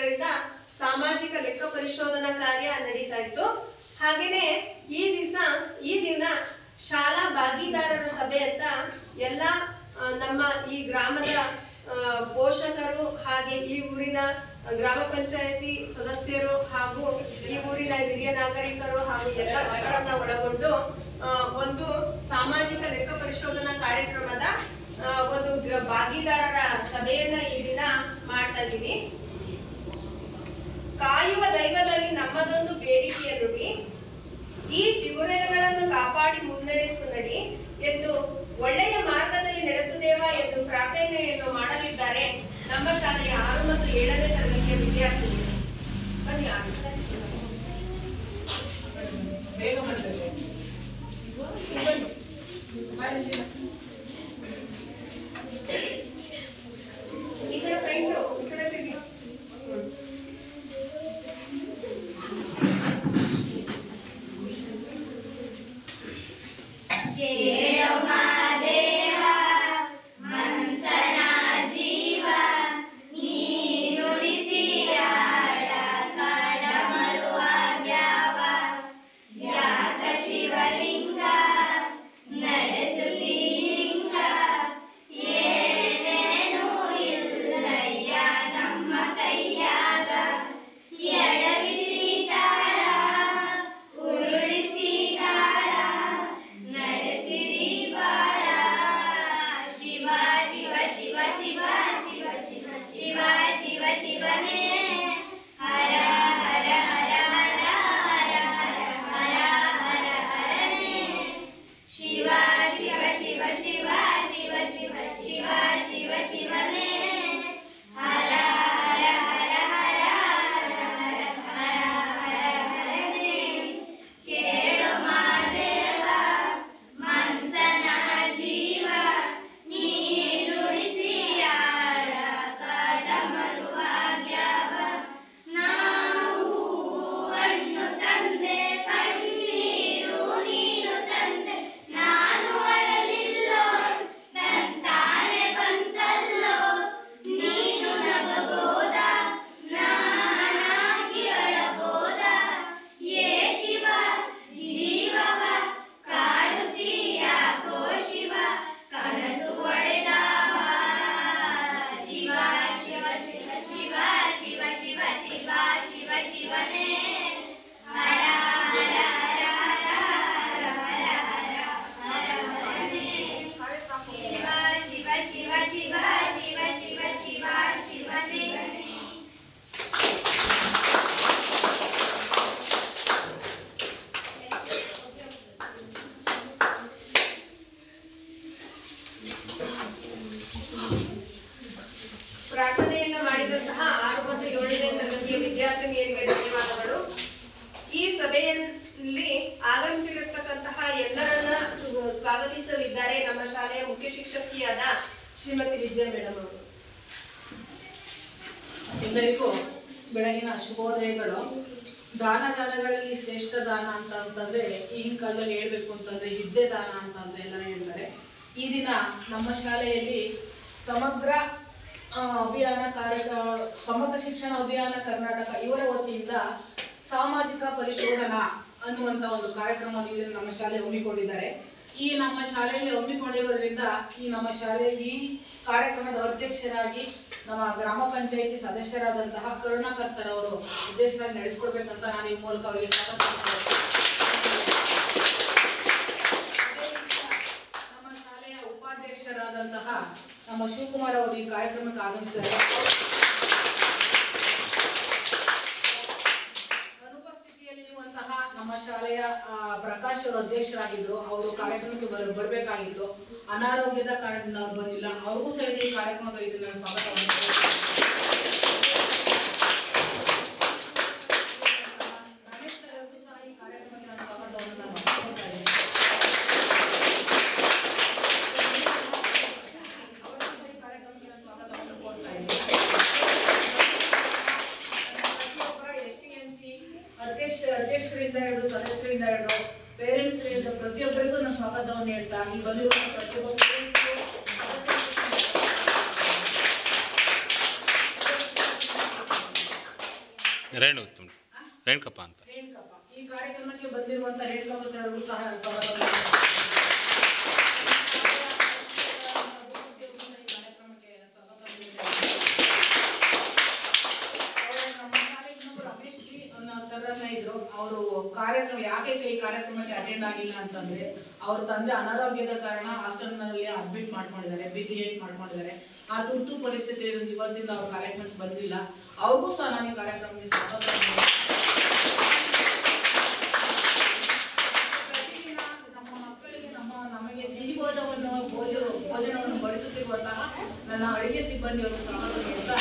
ಇರೋದ್ರಿಂದ ಸಾಮಾಜಿಕ ಲೆಕ್ಕ ಪರಿಶೋಧನಾ ಕಾರ್ಯ ನಡೀತಾ ಇತ್ತು. ಹಾಗೇನೆ ಈ ದಿನ ಶಾಲಾ ಭಾಗಿದಾರರ ಸಭೆ ಅಂತ ಎಲ್ಲ ನಮ್ಮ ಈ ಗ್ರಾಮದ ಪೋಷಕರು ಹಾಗೆ ಈ ಊರಿನ ಗ್ರಾಮ ಪಂಚಾಯತಿ ಸದಸ್ಯರು ಹಾಗೂ ಈ ಊರಿನ ಹಿರಿಯ ನಾಗರಿಕರು ಹಾಗೂ ಎಲ್ಲ ಮಕ್ಕಳನ್ನ ಒಳಗೊಂಡು ಒಂದು ಸಾಮಾಜಿಕ ಲೆಕ್ಕ ಪರಿಶೋಧನಾ ಕಾರ್ಯಕ್ರಮದ ಒಂದು ಭಾಗಿದಾರರ ಸಭೆಯನ್ನ ಈ ದಿನ ಮಾಡ್ತಾ ಇದ್ದೀವಿ. ಕಾಯುವ ದೈವದಲ್ಲಿ ನಮ್ಮದೊಂದು ಬೇಡಿಕೆಯ ನುಡಿ, ಈ ಚಿಗುರೆಲೆಗಳನ್ನು ಕಾಪಾಡಿ ಮುನ್ನಡೆಸು ನಡಿ ಎಂದು ಒಳ್ಳೆಯ ಮಾರ್ಗದಲ್ಲಿ ನಡೆಸುತ್ತೇವ ಎಂದು ಪ್ರಾರ್ಥನೆಯನ್ನು ಮಾಡಲಿದ್ದಾರೆ ನಮ್ಮ ಶಾಲೆಯ 6 ಮತ್ತು 7ನೇ ತರಗತಿಯ ವಿದ್ಯಾರ್ಥಿಗಳು. ಪ್ರಾರ್ಥನೆಯನ್ನ ಮಾಡಿದಂತಹ 6 ಮತ್ತು 7ನೇ ತರಗತಿಯ ವಿದ್ಯಾರ್ಥಿನಿಯರಿಗೆ ಧನ್ಯವಾದಗಳು. ಈ ಸಭೆಯಲ್ಲಿ ಆಗಮಿಸಿರತಕ್ಕಂತಹ ಎಲ್ಲರನ್ನ ಸ್ವಾಗತಿಸಲಿದ್ದಾರೆ ನಮ್ಮ ಶಾಲೆಯ ಮುಖ್ಯ ಶಿಕ್ಷಕಿಯಾದ ಶ್ರೀಮತಿ ವಿಜಯ ಮೇಡಮ್ ಅವರು. ಎಲ್ಲರಿಗೂ ಬೆಳಗಿನ ಶುಭೋದಯಗಳು. ದಾನಗಳಲ್ಲಿ ಶ್ರೇಷ್ಠ ದಾನ ಅಂತಂದ್ರೆ ಈಗಿನ ಕಾಲದಲ್ಲಿ ಹೇಳ್ಬೇಕು ಅಂತಂದ್ರೆ ವಿದ್ಯೆ ದಾನ ಅಂತ ಎಲ್ಲರೂ ಹೇಳ್ತಾರೆ. ಈ ದಿನ ನಮ್ಮ ಶಾಲೆಯಲ್ಲಿ ಸಮಗ್ರ ಶಿಕ್ಷಣ ಅಭಿಯಾನ ಕರ್ನಾಟಕ ಇವರ ವತಿಯಿಂದ ಸಾಮಾಜಿಕ ಪರಿಶೋಧನಾ ಅನ್ನುವಂತ ಒಂದು ಕಾರ್ಯಕ್ರಮವನ್ನು ನಮ್ಮ ಶಾಲೆ ಹಮ್ಮಿಕೊಂಡಿದ್ದಾರೆ. ಈ ನಮ್ಮ ಶಾಲೆಯಲ್ಲಿ ಹಮ್ಮಿಕೊಂಡಿರೋದ್ರಿಂದ ಈ ನಮ್ಮ ಶಾಲೆ ಈ ಕಾರ್ಯಕ್ರಮದ ಅಧ್ಯಕ್ಷರಾಗಿ ನಮ್ಮ ಗ್ರಾಮ ಪಂಚಾಯಿತಿ ಸದಸ್ಯರಾದಂತಹ ಕರುಣಾಕರ್ ಸರ್ ಅವರು ಉದ್ದೇಶವಾಗಿ ನಡೆಸಿಕೊಡ್ಬೇಕಂತ ನಾನು ಈ ಮೂಲಕ ಅವರಿಗೆ ಸ್ವಾಗತ. ನಮ್ಮ ಶಾಲೆಯ ಉಪಾಧ್ಯಕ್ಷರಾದಂತಹ ನಮ್ಮ ಶಿವಕುಮಾರ್ ಅವರು ಈ ಕಾರ್ಯಕ್ರಮಕ್ಕೆ ಆಗಮಿಸಿದ್ದಾರೆ. ಅನುಪಸ್ಥಿತಿಯಲ್ಲಿರುವಂತಹ ನಮ್ಮ ಶಾಲೆಯ ಪ್ರಕಾಶ್ ಅವರು ಅಧ್ಯಕ್ಷರಾಗಿದ್ರು. ಅವರು ಕಾರ್ಯಕ್ರಮಕ್ಕೆ ಬರಬೇಕಾಗಿತ್ತು, ಅನಾರೋಗ್ಯದ ಕಾರಣದಿಂದ ಅವರು ಬಂದಿಲ್ಲ. ಅವ್ರಿಗೂ ಸಹಿತ ಈ ಕಾರ್ಯಕ್ರಮಕ್ಕೆ ಇದನ್ನ ಸ್ವಾಗತವನ್ನು ಅಧ್ಯಕ್ಷರಿಂದ ಹಿಡಿದು ಸದಸ್ಯರಿಂದ ಹಿಡಿದು ಪೇರೆಂಟ್ಸ್ ಪ್ರತಿಯೊಬ್ಬರಿಗೂ ನಾನು ಸ್ವಾಗತವನ್ನು ಹೇಳ್ತಾ ಇಲ್ಲಿ ಬಂದಿರುವ ಪ್ರತಿಯೊಬ್ಬ ರೇಣುಕಪ್ಪ ಅಂತ. ರೇಣುಕಪ್ಪ ಈ ಕಾರ್ಯಕ್ರಮಕ್ಕೆ ಬಂದಿರುವಂತಹ ರೇಣುಕಪ್ಪ ಸರ್ಗೂ ಸಹ ಸ್ವಾಗತ. ಅವರು ಕಾರ್ಯಕ್ರಮ ಯಾಕೆ ಈ ಕಾರ್ಯಕ್ರಮಕ್ಕೆ ಅಟೆಂಡ್ ಆಗಿಲ್ಲ ಅಂತಂದ್ರೆ ಅವ್ರ ತಂದೆ ಅನಾರೋಗ್ಯದ ಕಾರಣ ಹಾಸನಲ್ಲಿ ಅಡ್ಮಿಟ್ ಮಾಡ್ಕೊಂಡಿದ್ದಾರೆ, BPH ಮಾಡ್ಕೊಂಡಿದ್ದಾರೆ. ಆ ತುರ್ತು ಪರಿಸ್ಥಿತಿ ಇವತ್ತಿಂದ ಅವ್ರ ಕಾರ್ಯಕ್ರಮಕ್ಕೆ ಬಂದಿಲ್ಲ. ಅವ್ರಿಗೂ ಸಹ ನಾನು ಈ ಕಾರ್ಯಕ್ರಮಕ್ಕೆ ಸ್ವಾಗತ. ಪ್ರತಿದಿನ ನಮ್ಮ ಮಕ್ಕಳಿಗೆ ನಮಗೆ ಸಿಹಿ ಭೋಜನವನ್ನು ಬಡಿಸುತ್ತಿರುವಂತಹ ನನ್ನ ಅಡುಗೆ ಸಿಬ್ಬಂದಿಯನ್ನು ಸ್ವಾಗತ ನೀಡುತ್ತಾ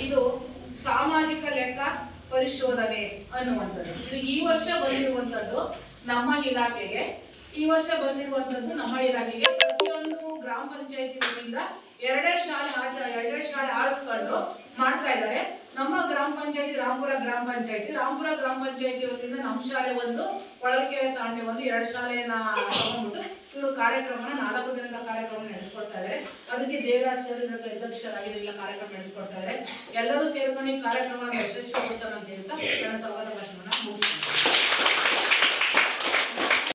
ಇದು ಸಾಮಾಜಿಕ ಲೆಕ್ಕ ಪರಿಶೋಧನೆ ಅನ್ನುವಂಥದ್ದು. ಇದು ಈ ವರ್ಷ ಬಂದಿರುವಂತದ್ದು ನಮ್ಮ ಇಲಾಖೆಗೆ. ಪ್ರತಿಯೊಂದು ಗ್ರಾಮ ಪಂಚಾಯತಿಗಳಿಂದ ಎರಡೆರಡು ಶಾಲೆ ಆರಿಸ್ಕೊಂಡು ಮಾಡ್ತಾ ಇದ್ದಾರೆ. ನಮ್ಮ ಗ್ರಾಮ ಪಂಚಾಯತಿ ರಾಂಪುರ ಗ್ರಾಮ ಪಂಚಾಯತಿ ವತಿಯಿಂದ ನಮ್ಮ ಶಾಲೆ ಒಂದು, ಹೊಳಲ್ಕೆರೆ ತಾಂಡೆ ಒಂದು, 2 ಶಾಲೆಯನ್ನ ತಗೊಂಡ್ಬಿಟ್ಟು ಇವರು ಕಾರ್ಯಕ್ರಮನ 4 ದಿನದ ಕಾರ್ಯಕ್ರಮ ನಡೆಸ್ಕೊಡ್ತಾ ಇದ್ದಾರೆ. ಅದಕ್ಕೆ ದೇವರಾಜ್ ಸರ್ ಇದಕ್ಕೆ ಅಧ್ಯಕ್ಷರಾಗಿ ಎಲ್ಲ ಕಾರ್ಯಕ್ರಮ ನಡೆಸ್ಕೊಡ್ತಾ ಇದ್ದಾರೆ. ಎಲ್ಲರೂ ಸೇರ್ಕೊಂಡು ಈ ಕಾರ್ಯಕ್ರಮ ಯಶಸ್ವಿಗೊಳಿಸೋಣ ಅಂತ ಹೇಳ್ತಾ ನನ್ನ ಸ್ವಾಗತ ಭಾಷಣವನ್ನ ಮುಗಿಸ್ತೀನಿ.